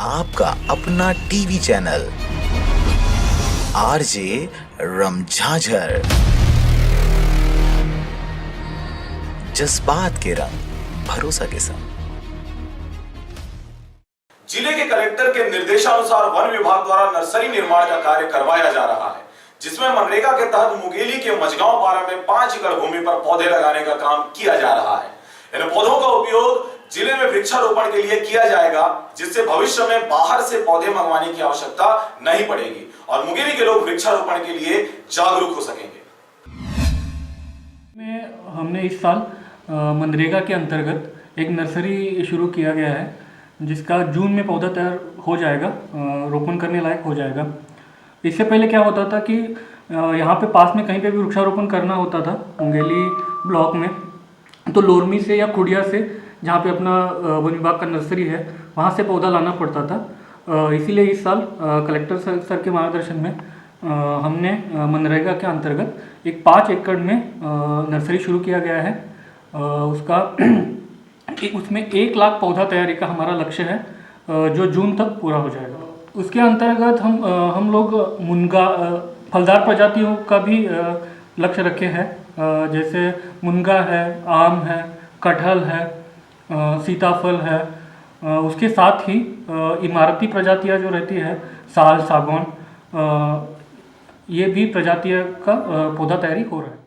आपका अपना TV channel RJ रमझाझर, जज्बात के रंग भरोसा के संग। जिले के कलेक्टर के निर्देशानुसार वन विभाग द्वारा नर्सरी निर्माण का कार्य करवाया जा रहा है, जिसमें मनरेगा के तहत मुंगेली के मझगांव पारा में 5 एकड़ भूमि पर पौधे लगाने का काम किया जा रहा है। इन पौधों का उपयोग जिले में वृक्षारोपण के लिए किया जाएगा, जिससे भविष्य में बाहर से पौधे मंगवाने की आवश्यकता नहीं पड़ेगी और मुंगेली के लोग वृक्षारोपण के लिए जागरूक हो सकेंगे। हमने इस साल मनरेगा के अंतर्गत एक नर्सरी शुरू किया गया है, जिसका जून में पौधा तैयार हो जाएगा, रोपण करने लायक हो जाएगा। इससे पहले क्या होता था कि यहाँ पे पास में कहीं पे भी वृक्षारोपण करना होता था मुंगेली ब्लॉक में, तो लोरमी से या खुड़िया से, जहाँ पे अपना वन विभाग का नर्सरी है, वहाँ से पौधा लाना पड़ता था। इसीलिए इस साल कलेक्टर सर के मार्गदर्शन में हमने मनरेगा के अंतर्गत एक 5 एकड़ में नर्सरी शुरू किया गया है। उसमें 1 लाख पौधा तैयारी का हमारा लक्ष्य है, जो जून तक पूरा हो जाएगा। उसके अंतर्गत हम लोग मुनगा फलदार प्रजातियों का भी लक्ष्य रखे हैं, जैसे मुनगा है, आम है, कटहल है, सीताफल है। उसके साथ ही इमारती प्रजातियां जो रहती है, साल, सागौन, ये भी प्रजातियों का पौधा तैयारी हो रहा है।